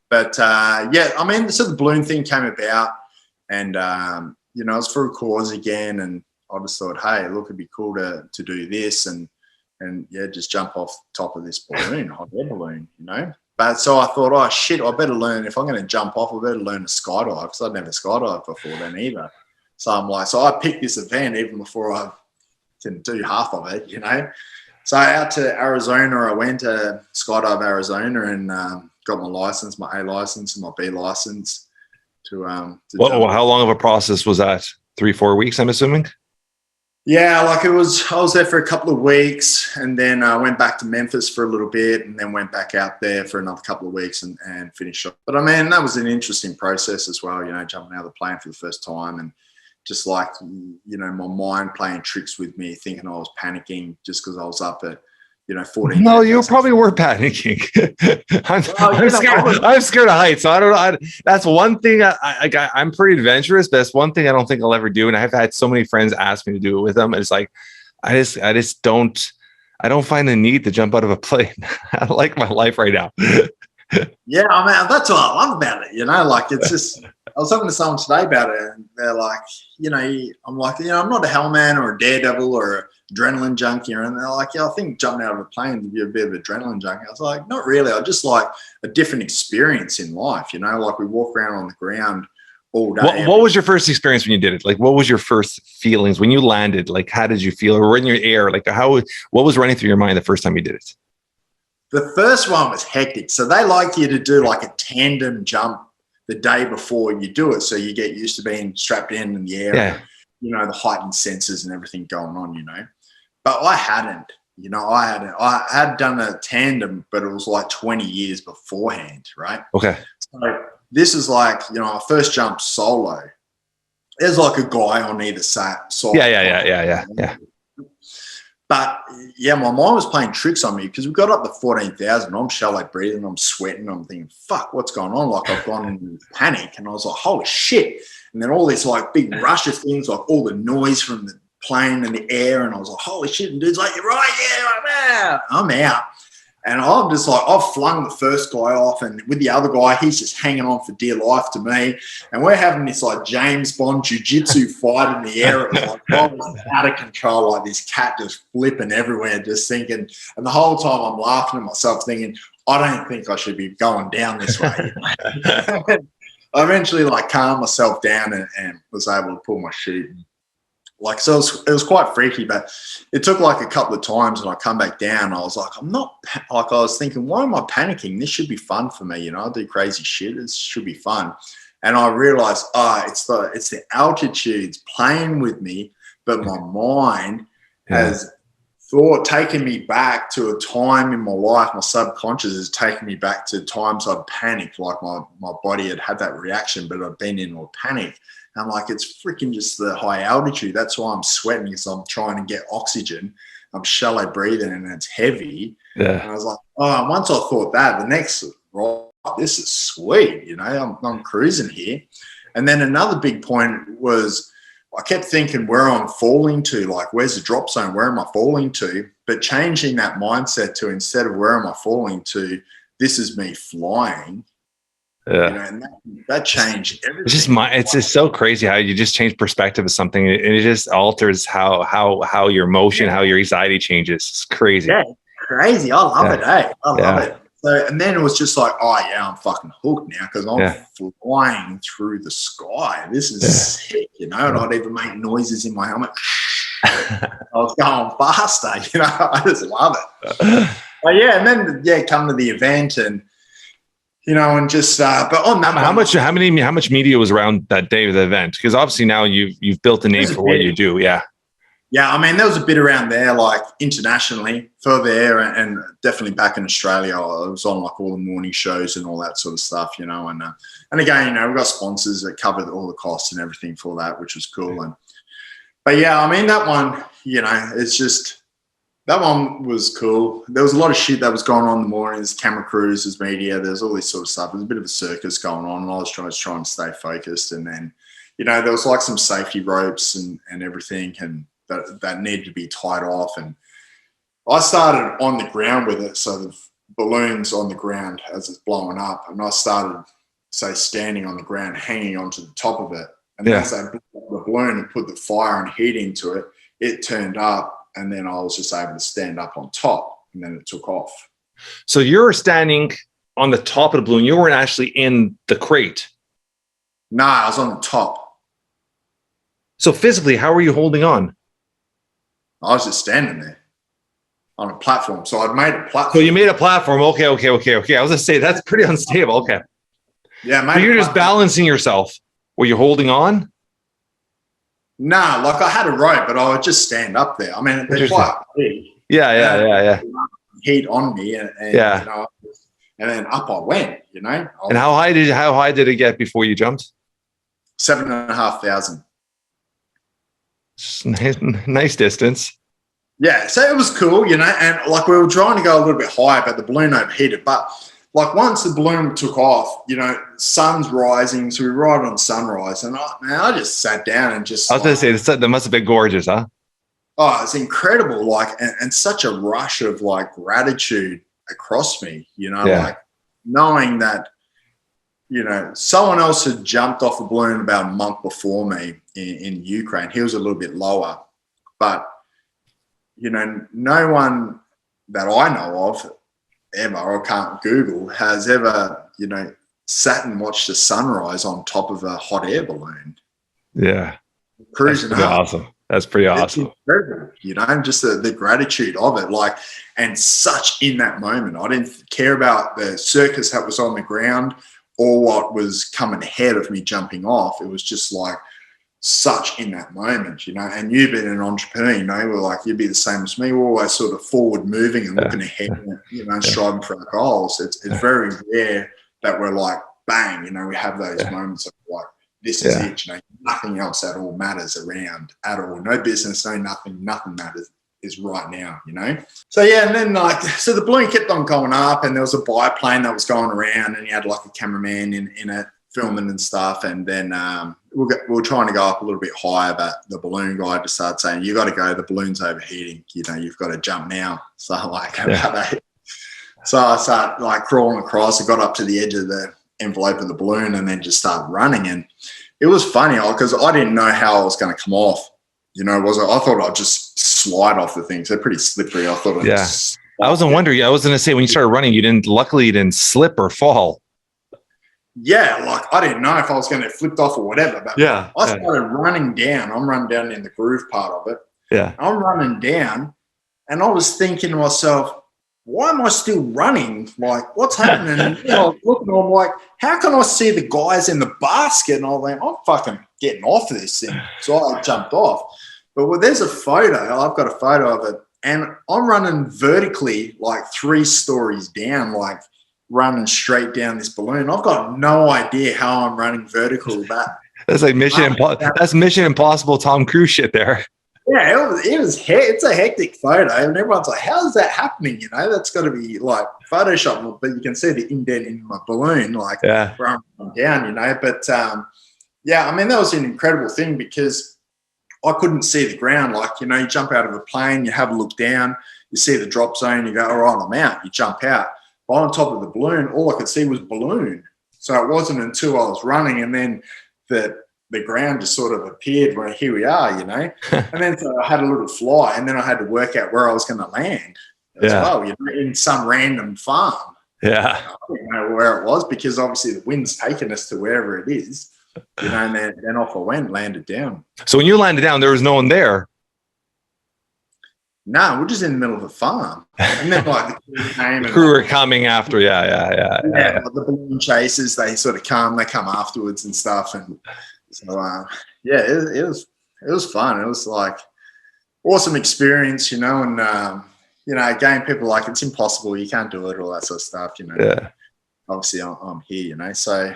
But yeah, I mean, so the balloon thing came about, and you know, it's for a cause again, and I just thought, hey, look, it'd be cool to do this, and yeah, just jump off the top of this balloon, hot air balloon, you know. But so I thought, oh shit, I better learn, if I'm going to jump off, I better learn to skydive, because I'd never skydived before then either. So I'm like, so I picked this event even before I can do half of it, you know. So out to Arizona, I went to Skydive Arizona, and got my license, my A license and my B license to well, how long of a process was that? 3-4 weeks, I'm assuming? Yeah, like I was there for a couple of weeks, and then I went back to Memphis for a little bit, and then went back out there for another couple of weeks and finished up. But I mean, that was an interesting process as well, you know, jumping out of the plane for the first time, and just like, you know, my mind playing tricks with me, thinking I was panicking just because I was up at, you know, 14. No, you probably were panicking. I'm scared of heights. So I don't know. That's one thing I'm pretty adventurous, but that's one thing I don't think I'll ever do. And I've had so many friends ask me to do it with them. It's like, I don't find the need to jump out of a plane. I like my life right now. Yeah, I mean, that's what I love about it. You know, like, it's just, I was talking to someone today about it, and they're like, you know, I'm like, you know, I'm not a hellman or a daredevil or a adrenaline junkie, and they're like, yeah, I think jumping out of a plane would be a bit of an adrenaline junkie. I was like, not really. I just like a different experience in life, you know, like we walk around on the ground all day. What was your first experience when you did it? Like, what was your first feelings when you landed? Like, how did you feel? Or in your air? Like, what was running through your mind the first time you did it? The first one was hectic. So they like you to do like a tandem jump the day before you do it, so you get used to being strapped in the air, yeah. And, you know, the heightened senses and everything going on, you know. But I hadn't, you know, I had done a tandem, but it was like 20 years beforehand, right? Okay. So this is like, you know, I first jumped solo. There's like a guy on either side. Yeah. But yeah, my mind was playing tricks on me, because we got up to 14,000. I'm shallow breathing, I'm sweating, I'm thinking, fuck, what's going on? Like, I've gone into panic, and I was like, holy shit. And then all this like big rush of things, like all the noise from the plane and the air, and I was like, holy shit. And dude's like, you're right, yeah, I'm out. And I'm just like, I've flung the first guy off, and with the other guy, he's just hanging on for dear life to me. And we're having this like James Bond jiu-jitsu fight in the air. It was like, I was out of control, like this cat just flipping everywhere, just thinking. And the whole time I'm laughing at myself, thinking, I don't think I should be going down this way. I eventually like calmed myself down and was able to pull my chute. Like, so it was quite freaky, but it took like a couple of times, and I come back down. I was like, I was thinking, why am I panicking? This should be fun for me. You know, I do crazy shit. It should be fun. And I realized, it's the altitudes playing with me, but my mind has taken me back to a time in my life. My subconscious has taken me back to times I'd panicked, like my body had that reaction, but I'd been in a panic. And I'm like, it's freaking just the high altitude. That's why I'm sweating, because I'm trying to get oxygen. I'm shallow breathing, and it's heavy. Yeah. And I was like, oh, once I thought that, the next, right, this is sweet. You know, I'm cruising here. And then another big point was, I kept thinking where I'm falling to, like, where's the drop zone? Where am I falling to? But changing that mindset to, instead of where am I falling to, this is me flying. Yeah. You know, and that changed everything. It's just so crazy how you just change perspective of something, and it just alters how your emotion, how your anxiety changes. It's crazy. Yeah, crazy. I love it, I love it. So, and then it was just like, oh yeah, I'm fucking hooked now, because I'm flying through the sky. This is sick, you know, and I'd even make noises in my helmet. I was going faster, you know, I just love it. But yeah, and then come to the event, and you know, and just but on that, how much media was around that day of the event? Because obviously now you've built a name for what you do. Yeah, I mean, there was a bit around there, like internationally for there, and definitely back in Australia. I was on like all the morning shows and all that sort of stuff, you know, and again, you know, we've got sponsors that covered all the costs and everything for that, which was cool. But yeah, I mean, that one, you know, it's just. That one was cool. There was a lot of shit that was going on in the mornings, camera crews, there's media, there's all this sort of stuff. There's a bit of a circus going on, and I was trying to stay focused. And then, you know, there was like some safety ropes and everything, and that needed to be tied off. And I started on the ground with it. So balloons on the ground as it's blowing up, and I started, say, standing on the ground, hanging onto the top of it. And as they blew up the balloon and put the fire and heat into it, it turned up, and then I was just able to stand up on top, and then it took off. So you're standing on the top of the balloon. You weren't actually in the crate. No, I was on the top. So physically, how were you holding on? I was just standing there on a platform. So I'd made a platform. So you made a platform. Okay. I was going to say, that's pretty unstable. Okay. Yeah, so you're just balancing yourself. Were you holding on? Nah, like I had a rope, but I would just stand up there. I mean, they're quite big. Yeah. Heat on me, and you know, and then up I went. You know. And how high did it get before you jumped? 7,500. Nice distance. Yeah, so it was cool, you know, and like we were trying to go a little bit higher, but the balloon overheated. But like once the balloon took off, you know, sun's rising, so we were right on sunrise, and I just sat down and just. I was going to say that must have been gorgeous, huh? Oh, it's incredible, like, and such a rush of like gratitude across me, you know, like knowing that, you know, someone else had jumped off a balloon about a month before me in Ukraine. He was a little bit lower, but, you know, no one that I know of ever, or can't Google, has ever, you know, sat and watched the sunrise on top of a hot air balloon. Yeah. Cruising up. Awesome. That's pretty awesome. You know, just the gratitude of it, like, and such in that moment. I didn't care about the circus that was on the ground or what was coming ahead of me jumping off. It was just like such in that moment, you know. And you've been an entrepreneur, you know, we're like, you'd be the same as me. We're always sort of forward moving and looking ahead, and, you know, striving for our goals. It's very rare that we're like, bang, you know, we have those moments of like, this is it, you know, nothing else at all matters around at all. No business, no nothing matters is right now, you know? So yeah, and then like, so the balloon kept on going up, and there was a biplane that was going around, and he had like a cameraman in it filming and stuff. And then we were trying to go up a little bit higher, but the balloon guy just started saying, you got to go, the balloon's overheating, you know, you've got to jump now. So like, so I started like crawling across. I got up to the edge of the envelope of the balloon and then just started running. And it was funny because I didn't know how I was going to come off. You know, I thought I'd just slide off the things. They're pretty slippery. I thought I wasn't wondering. I was going to say, when you started running, luckily you didn't slip or fall. Yeah, like I didn't know if I was going to flip off or whatever. But I started running down. I'm running down in the groove part of it. Yeah. I'm running down, and I was thinking to myself, why am I still running? Like, what's happening? And you know, I was looking, I'm like, how can I see the guys in the basket? And I was like, I'm fucking getting off this thing. So I jumped off. But there's a photo. I've got a photo of it. And I'm running vertically like 3 stories down, like running straight down this balloon. I've got no idea how I'm running vertical. That's like That's Mission Impossible Tom Cruise shit there. Yeah, it's a hectic photo, and everyone's like, how is that happening? You know, that's got to be like Photoshop, but you can see the indent in my balloon, like where I'm down, you know. But yeah, I mean, that was an incredible thing because I couldn't see the ground. Like, you know, you jump out of a plane, you have a look down, you see the drop zone, you go, all right, I'm out. You jump out. But on top of the balloon, all I could see was balloon. So it wasn't until I was running, and then the ground just sort of appeared where here we are, you know. And then so I had a little fly, and then I had to work out where I was going to land as well, you know, in some random farm. Yeah. I didn't know where it was because obviously the wind's taken us to wherever it is, you know, and then off I went, landed down. So when you landed down, there was no one there? No, we're just in the middle of a farm. And then like the crew came. The crew were coming after, yeah. Like the balloon chasers, they sort of come afterwards and stuff. And so, yeah, it was fun. It was like awesome experience, you know, and, you know, again, people are like, it's impossible. You can't do it, all that sort of stuff, you know. Yeah. Obviously, I'm here, you know. So,